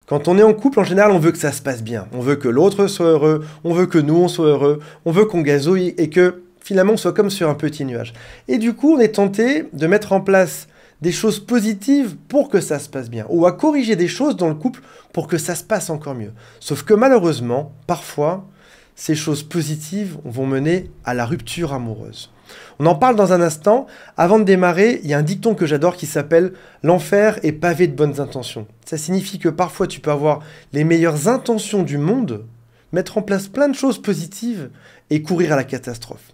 Quand on est en couple, en général, on veut que ça se passe bien. On veut que l'autre soit heureux, on veut que nous, on soit heureux, on veut qu'on gazouille et que finalement, on soit comme sur un petit nuage. Et du coup, on est tenté de mettre en place des choses positives pour que ça se passe bien, ou à corriger des choses dans le couple pour que ça se passe encore mieux. Sauf que malheureusement, parfois, ces choses positives vont mener à la rupture amoureuse. On en parle dans un instant. Avant de démarrer, il y a un dicton que j'adore qui s'appelle « L'enfer est pavé de bonnes intentions ». Ça signifie que parfois tu peux avoir les meilleures intentions du monde, mettre en place plein de choses positives et courir à la catastrophe.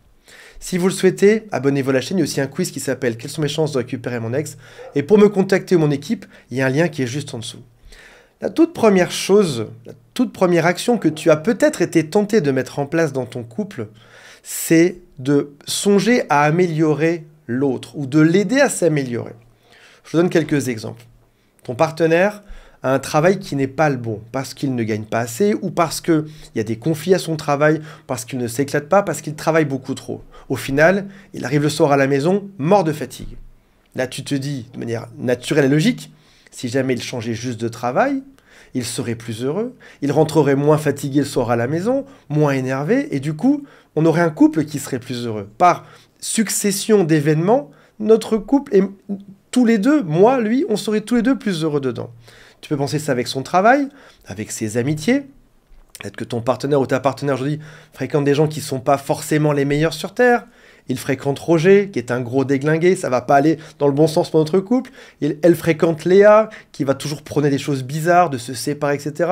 Si vous le souhaitez, abonnez-vous à la chaîne. Il y a aussi un quiz qui s'appelle « Quelles sont mes chances de récupérer mon ex ?» Et pour me contacter ou mon équipe, il y a un lien qui est juste en dessous. La toute première chose, la toute première action que tu as peut-être été tenté de mettre en place dans ton couple, c'est de songer à améliorer l'autre ou de l'aider à s'améliorer. Je vous donne quelques exemples. Ton partenaire a un travail qui n'est pas le bon, parce qu'il ne gagne pas assez ou parce qu'il y a des conflits à son travail, parce qu'il ne s'éclate pas, parce qu'il travaille beaucoup trop. Au final, il arrive le soir à la maison, mort de fatigue. Là, tu te dis, de manière naturelle et logique, si jamais il changeait juste de travail, il serait plus heureux, il rentrerait moins fatigué le soir à la maison, moins énervé, et du coup, on aurait un couple qui serait plus heureux. Par succession d'événements, notre couple, et tous les deux, moi, lui, on serait tous les deux plus heureux dedans. Tu peux penser ça avec son travail, avec ses amitiés. Peut-être que ton partenaire ou ta partenaire aujourd'hui fréquente des gens qui ne sont pas forcément les meilleurs sur Terre. Il fréquente Roger, qui est un gros déglingué, ça va pas aller dans le bon sens pour notre couple. Elle fréquente Léa, qui va toujours prôner des choses bizarres, de se séparer, etc.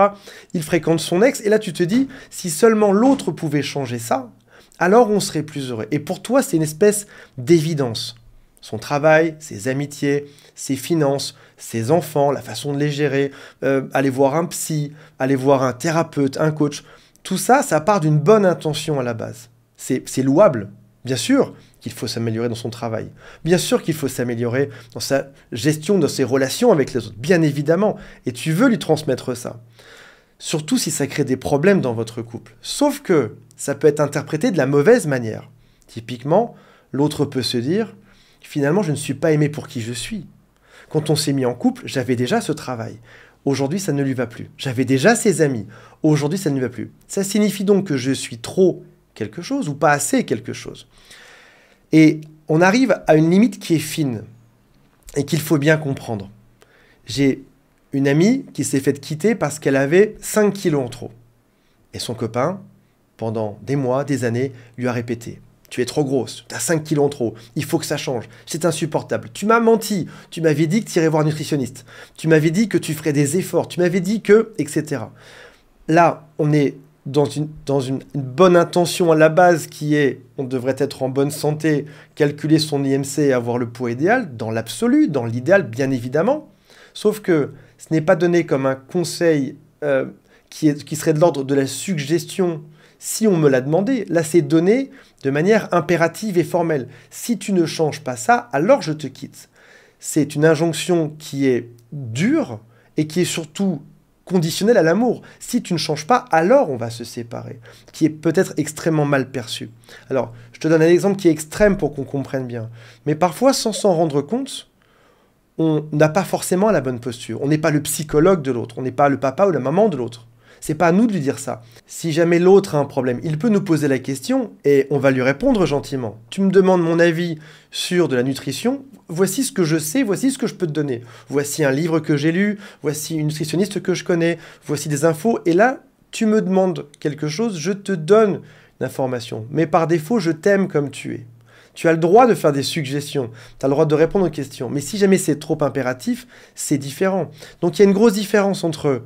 Il fréquente son ex, et là tu te dis, si seulement l'autre pouvait changer ça, alors on serait plus heureux. Et pour toi, c'est une espèce d'évidence. Son travail, ses amitiés, ses finances, ses enfants, la façon de les gérer, aller voir un psy, aller voir un thérapeute, un coach, tout ça, ça part d'une bonne intention à la base. C'est louable. Bien sûr qu'il faut s'améliorer dans son travail. Bien sûr qu'il faut s'améliorer dans sa gestion de ses relations avec les autres. Bien évidemment. Et tu veux lui transmettre ça. Surtout si ça crée des problèmes dans votre couple. Sauf que ça peut être interprété de la mauvaise manière. Typiquement, l'autre peut se dire « Finalement, je ne suis pas aimé pour qui je suis. Quand on s'est mis en couple, j'avais déjà ce travail. Aujourd'hui, ça ne lui va plus. J'avais déjà ses amis. Aujourd'hui, ça ne lui va plus. Ça signifie donc que je suis trop quelque chose ou pas assez quelque chose. » Et on arrive à une limite qui est fine et qu'il faut bien comprendre. J'ai une amie qui s'est faite quitter parce qu'elle avait 5 kilos en trop. Et son copain, pendant des mois, des années, lui a répété « Tu es trop grosse, tu as 5 kilos en trop, il faut que ça change, c'est insupportable. Tu m'as menti, tu m'avais dit que tu irais voir un nutritionniste, tu m'avais dit que tu ferais des efforts, tu m'avais dit que... etc. » Là, on est dans une bonne intention à la base qui est on devrait être en bonne santé, calculer son IMC et avoir le poids idéal, dans l'absolu, dans l'idéal, bien évidemment. Sauf que ce n'est pas donné comme un conseil qui serait de l'ordre de la suggestion si on me l'a demandé. Là, c'est donné de manière impérative et formelle. Si tu ne changes pas ça, alors je te quitte. C'est une injonction qui est dure et qui est surtout conditionnelle à l'amour. Si tu ne changes pas, alors on va se séparer, qui est peut-être extrêmement mal perçu. Alors, je te donne un exemple qui est extrême pour qu'on comprenne bien. Mais parfois, sans s'en rendre compte, on n'a pas forcément la bonne posture. On n'est pas le psychologue de l'autre, on n'est pas le papa ou la maman de l'autre. C'est pas à nous de lui dire ça. Si jamais l'autre a un problème, il peut nous poser la question et on va lui répondre gentiment. Tu me demandes mon avis sur de la nutrition, voici ce que je sais, voici ce que je peux te donner. Voici un livre que j'ai lu, voici une nutritionniste que je connais, voici des infos. Et là, tu me demandes quelque chose, je te donne une information. Mais par défaut, je t'aime comme tu es. Tu as le droit de faire des suggestions, tu as le droit de répondre aux questions. Mais si jamais c'est trop impératif, c'est différent. Donc il y a une grosse différence entre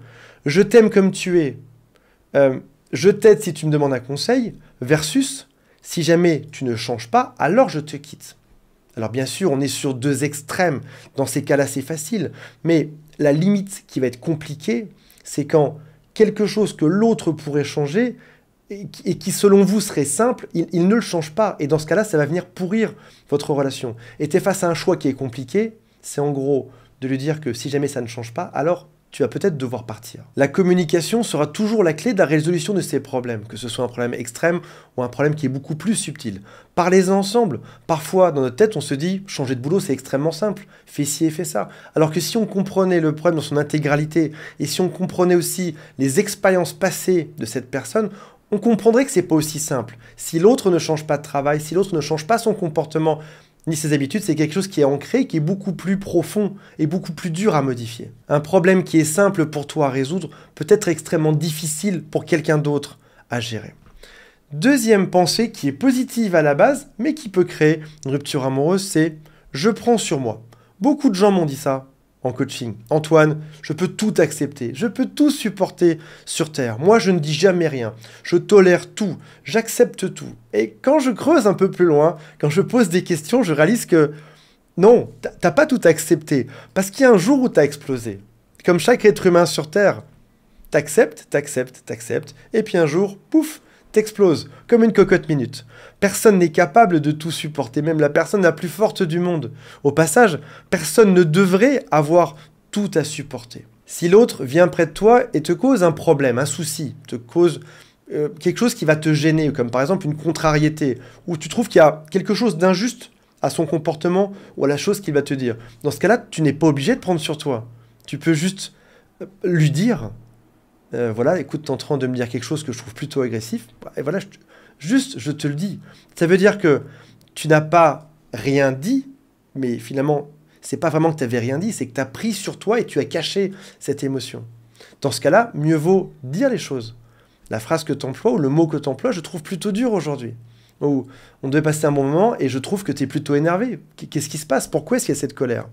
je t'aime comme tu es, je t'aide si tu me demandes un conseil, versus si jamais tu ne changes pas, alors je te quitte. Alors bien sûr, on est sur deux extrêmes. Dans ces cas-là, c'est facile. Mais la limite qui va être compliquée, c'est quand quelque chose que l'autre pourrait changer et qui, selon vous, serait simple, il ne le change pas. Et dans ce cas-là, ça va venir pourrir votre relation. Et tu es face à un choix qui est compliqué. C'est en gros de lui dire que si jamais ça ne change pas, alors tu vas peut-être devoir partir. La communication sera toujours la clé de la résolution de ces problèmes, que ce soit un problème extrême ou un problème qui est beaucoup plus subtil. Parlez-en ensemble. Parfois, dans notre tête, on se dit « changer de boulot, c'est extrêmement simple. Fais ci et fais ça ». Alors que si on comprenait le problème dans son intégralité et si on comprenait aussi les expériences passées de cette personne, on comprendrait que c'est pas aussi simple. Si l'autre ne change pas de travail, si l'autre ne change pas son comportement, ni ses habitudes, c'est quelque chose qui est ancré, qui est beaucoup plus profond et beaucoup plus dur à modifier. Un problème qui est simple pour toi à résoudre peut être extrêmement difficile pour quelqu'un d'autre à gérer. Deuxième pensée qui est positive à la base, mais qui peut créer une rupture amoureuse, c'est « je prends sur moi ». Beaucoup de gens m'ont dit ça en coaching. « Antoine, je peux tout accepter, je peux tout supporter sur Terre. Moi, je ne dis jamais rien. Je tolère tout, j'accepte tout. » Et quand je creuse un peu plus loin, quand je pose des questions, je réalise que non, t'as pas tout accepté. Parce qu'il y a un jour où t'as explosé. Comme chaque être humain sur Terre, t'acceptes, et puis un jour, pouf, t'exploses, comme une cocotte minute. Personne n'est capable de tout supporter, même la personne la plus forte du monde. Au passage, personne ne devrait avoir tout à supporter. Si l'autre vient près de toi et te cause un problème, un souci, te cause quelque chose qui va te gêner, comme par exemple une contrariété, ou tu trouves qu'il y a quelque chose d'injuste à son comportement ou à la chose qu'il va te dire, dans ce cas-là, tu n'es pas obligé de prendre sur toi. Tu peux juste lui dire... voilà, écoute, t'es en train de me dire quelque chose que je trouve plutôt agressif. Et voilà, je te le dis. Ça veut dire que tu n'as pas rien dit, mais finalement, c'est pas vraiment que tu n'avais rien dit, c'est que tu as pris sur toi et tu as caché cette émotion. Dans ce cas-là, mieux vaut dire les choses. La phrase que tu emploies ou le mot que tu emploies, je trouve plutôt dur aujourd'hui. Ou on devait passer un bon moment et je trouve que tu es plutôt énervé. Qu'est-ce qui se passe? Pourquoi est-ce qu'il y a cette colère?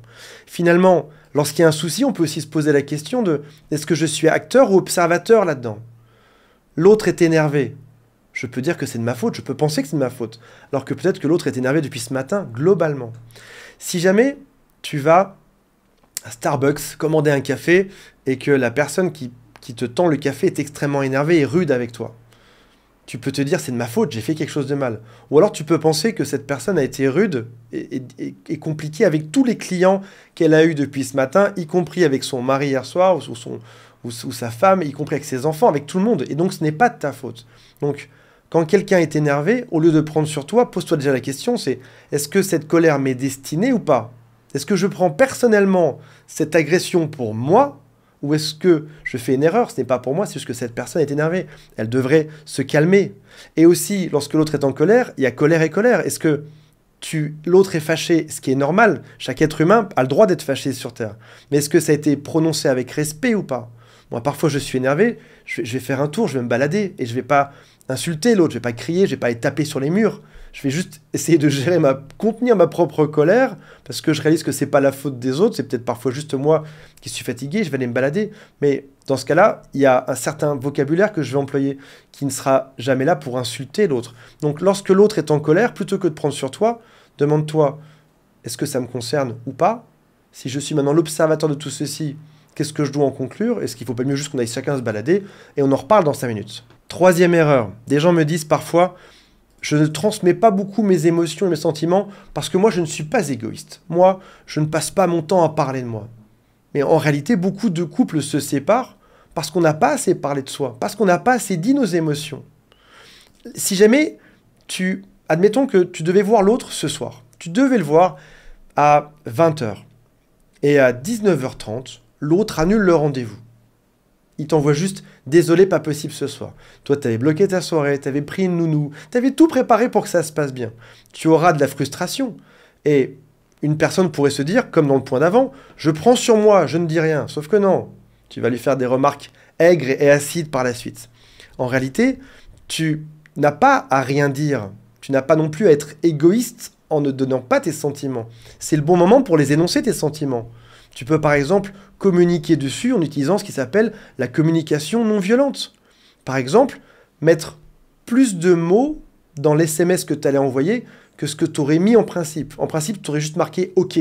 Finalement, lorsqu'il y a un souci, on peut aussi se poser la question de est-ce que je suis acteur ou observateur là-dedans? L'autre est énervé. Je peux dire que c'est de ma faute, je peux penser que c'est de ma faute. Alors que peut-être que l'autre est énervé depuis ce matin, globalement. Si jamais tu vas à Starbucks commander un café et que la personne qui te tend le café est extrêmement énervée et rude avec toi, tu peux te dire c'est de ma faute, j'ai fait quelque chose de mal. Ou alors tu peux penser que cette personne a été rude et compliquée avec tous les clients qu'elle a eus depuis ce matin, y compris avec son mari hier soir, ou sa femme, y compris avec ses enfants, avec tout le monde. Et donc ce n'est pas de ta faute. Donc quand quelqu'un est énervé, au lieu de prendre sur toi, pose-toi déjà la question, c'est est-ce que cette colère m'est destinée ou pas? Est-ce que je prends personnellement cette agression pour moi? Ou est-ce que je fais une erreur? Ce n'est pas pour moi, c'est juste que cette personne est énervée. Elle devrait se calmer. Et aussi, lorsque l'autre est en colère, il y a colère et colère. Est-ce que l'autre est fâché, ce qui est normal? Chaque être humain a le droit d'être fâché sur Terre. Mais est-ce que ça a été prononcé avec respect ou pas? Moi, parfois, je suis énervé, je vais faire un tour, je vais me balader, et je ne vais pas insulter l'autre, je ne vais pas crier, je ne vais pas aller taper sur les murs. Je vais juste essayer de contenir ma propre colère, parce que je réalise que c'est pas la faute des autres, c'est peut-être parfois juste moi qui suis fatigué, je vais aller me balader. Mais dans ce cas-là, il y a un certain vocabulaire que je vais employer, qui ne sera jamais là pour insulter l'autre. Donc lorsque l'autre est en colère, plutôt que de prendre sur toi, demande-toi, est-ce que ça me concerne ou pas? Si je suis maintenant l'observateur de tout ceci, qu'est-ce que je dois en conclure? Est-ce qu'il ne faut pas mieux juste qu'on aille chacun se balader? Et on en reparle dans 5 minutes. Troisième erreur, des gens me disent parfois... Je ne transmets pas beaucoup mes émotions et mes sentiments parce que moi, je ne suis pas égoïste. Moi, je ne passe pas mon temps à parler de moi. Mais en réalité, beaucoup de couples se séparent parce qu'on n'a pas assez parlé de soi, parce qu'on n'a pas assez dit nos émotions. Si jamais admettons que tu devais voir l'autre ce soir, tu devais le voir à 20 h et à 19 h 30, l'autre annule le rendez-vous. Il t'envoie juste « Désolé, pas possible ce soir ». Toi, tu avais bloqué ta soirée, tu avais pris une nounou, tu avais tout préparé pour que ça se passe bien. Tu auras de la frustration. Et une personne pourrait se dire, comme dans le point d'avant, « Je prends sur moi, je ne dis rien ». Sauf que non, tu vas lui faire des remarques aigres et acides par la suite. En réalité, tu n'as pas à rien dire. Tu n'as pas non plus à être égoïste en ne donnant pas tes sentiments. C'est le bon moment pour les énoncer, tes sentiments. Tu peux par exemple communiquer dessus en utilisant ce qui s'appelle la communication non violente. Par exemple, mettre plus de mots dans l'SMS que tu allais envoyer que ce que tu aurais mis en principe. En principe, tu aurais juste marqué « OK ».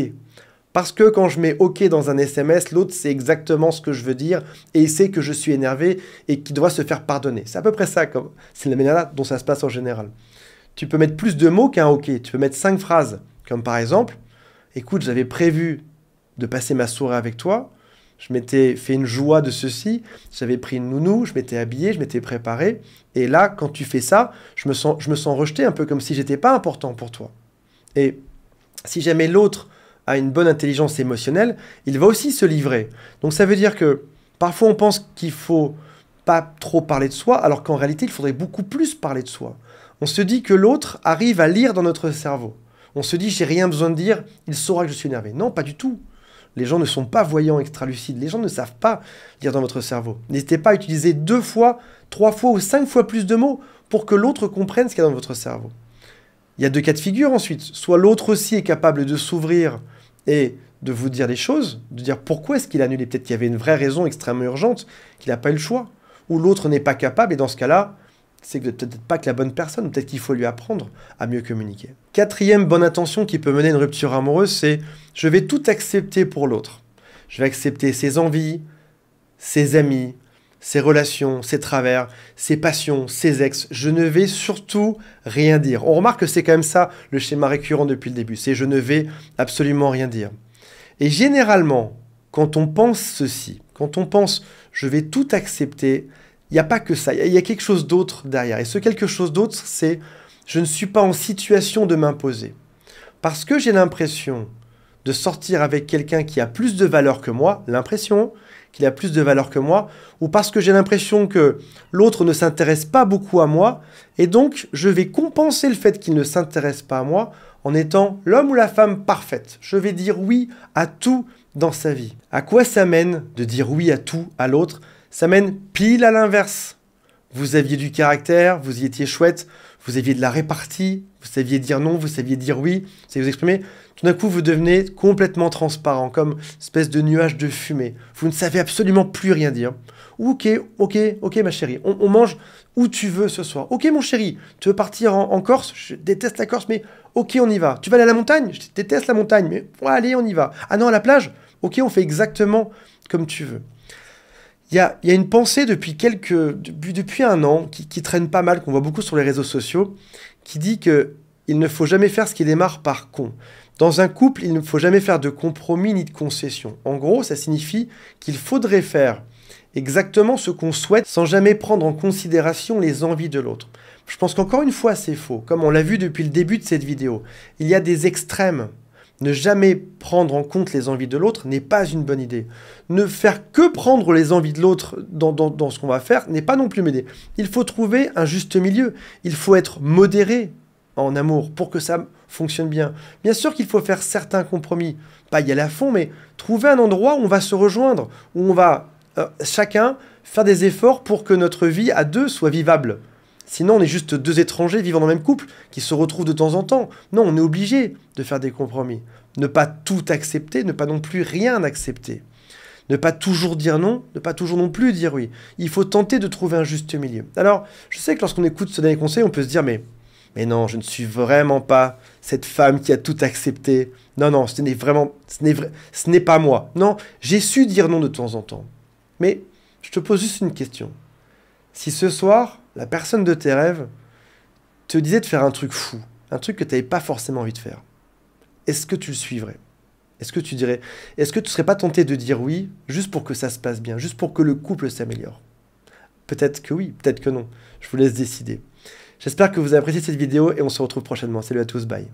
Parce que quand je mets « OK » dans un SMS, l'autre sait exactement ce que je veux dire et il sait que je suis énervé et qu'il doit se faire pardonner. C'est à peu près ça, c'est la manière dont ça se passe en général. Tu peux mettre plus de mots qu'un « OK ». Tu peux mettre 5 phrases, comme par exemple « Écoute, j'avais prévu de passer ma soirée avec toi, Je m'étais fait une joie de ceci, j'avais pris une nounou, je m'étais habillé, je m'étais préparé. Et là, quand tu fais ça, je me sens rejeté, un peu comme si j'étais pas important pour toi. Et si jamais l'autre a une bonne intelligence émotionnelle, il va aussi se livrer. Donc ça veut dire que parfois on pense qu'il faut pas trop parler de soi, alors qu'en réalité, il faudrait beaucoup plus parler de soi. On se dit que l'autre arrive à lire dans notre cerveau. On se dit, j'ai rien besoin de dire, il saura que je suis énervé. Non, pas du tout. Les gens ne sont pas voyants extra-lucides. Les gens ne savent pas lire dans votre cerveau. N'hésitez pas à utiliser 2 fois, 3 fois ou 5 fois plus de mots pour que l'autre comprenne ce qu'il y a dans votre cerveau. Il y a 2 cas de figure ensuite. Soit l'autre aussi est capable de s'ouvrir et de vous dire des choses, de dire pourquoi est-ce qu'il a annulé. Peut-être qu'il y avait une vraie raison extrêmement urgente, qu'il n'a pas eu le choix. Ou l'autre n'est pas capable, et dans ce cas-là, c'est peut-être pas que la bonne personne, peut-être qu'il faut lui apprendre à mieux communiquer. 4e bonne intention qui peut mener à une rupture amoureuse, c'est « je vais tout accepter pour l'autre ». Je vais accepter ses envies, ses amis, ses relations, ses travers, ses passions, ses ex. Je ne vais surtout rien dire. On remarque que c'est quand même ça le schéma récurrent depuis le début, c'est « je ne vais absolument rien dire ». Et généralement, quand on pense ceci, quand on pense « je vais tout accepter », il n'y a pas que ça, il y a quelque chose d'autre derrière. Et ce quelque chose d'autre, c'est « je ne suis pas en situation de m'imposer ». Parce que j'ai l'impression de sortir avec quelqu'un qui a plus de valeur que moi, l'impression qu'il a plus de valeur que moi, ou parce que j'ai l'impression que l'autre ne s'intéresse pas beaucoup à moi, et donc je vais compenser le fait qu'il ne s'intéresse pas à moi en étant l'homme ou la femme parfaite. Je vais dire oui à tout dans sa vie. À quoi ça mène de dire oui à tout à l'autre ? Ça mène pile à l'inverse. Vous aviez du caractère, vous y étiez chouette, vous aviez de la répartie, vous saviez dire non, vous saviez dire oui, vous saviez vous exprimer. Tout d'un coup, vous devenez complètement transparent, comme une espèce de nuage de fumée. Vous ne savez absolument plus rien dire. Ok, ma chérie, on mange où tu veux ce soir. Ok, mon chéri, tu veux partir en Corse? Je déteste la Corse, mais ok, on y va. Tu vas aller à la montagne? Je déteste la montagne, mais allez, on y va. Ah non, à la plage? Ok, on fait exactement comme tu veux. Il y a une pensée depuis un an qui traîne pas mal, qu'on voit beaucoup sur les réseaux sociaux, qui dit qu'il ne faut jamais faire ce qui démarre par con. Dans un couple, il ne faut jamais faire de compromis ni de concession. En gros, ça signifie qu'il faudrait faire exactement ce qu'on souhaite sans jamais prendre en considération les envies de l'autre. Je pense qu'encore une fois, c'est faux. Comme on l'a vu depuis le début de cette vidéo, il y a des extrêmes. Ne jamais prendre en compte les envies de l'autre n'est pas une bonne idée. Ne faire que prendre les envies de l'autre dans ce qu'on va faire n'est pas non plus m'aider. Il faut trouver un juste milieu. Il faut être modéré en amour pour que ça fonctionne bien. Bien sûr qu'il faut faire certains compromis. Pas y aller à fond, mais trouver un endroit où on va se rejoindre, où on va chacun faire des efforts pour que notre vie à deux soit vivable. Sinon, on est juste 2 étrangers vivant dans le même couple qui se retrouvent de temps en temps. Non, on est obligé de faire des compromis. Ne pas tout accepter, ne pas non plus rien accepter. Ne pas toujours dire non, ne pas toujours non plus dire oui. Il faut tenter de trouver un juste milieu. Alors, je sais que lorsqu'on écoute ce dernier conseil, on peut se dire mais non, je ne suis vraiment pas cette femme qui a tout accepté. Non, ce n'est pas moi. Non, j'ai su dire non de temps en temps. Mais je te pose juste une question. Si ce soir, la personne de tes rêves te disait de faire un truc fou, un truc que tu n'avais pas forcément envie de faire, est-ce que tu le suivrais? Est-ce que tu ne serais pas tenté de dire oui, juste pour que ça se passe bien, juste pour que le couple s'améliore? Peut-être que oui, peut-être que non. Je vous laisse décider. J'espère que vous avez apprécié cette vidéo et on se retrouve prochainement. Salut à tous, bye.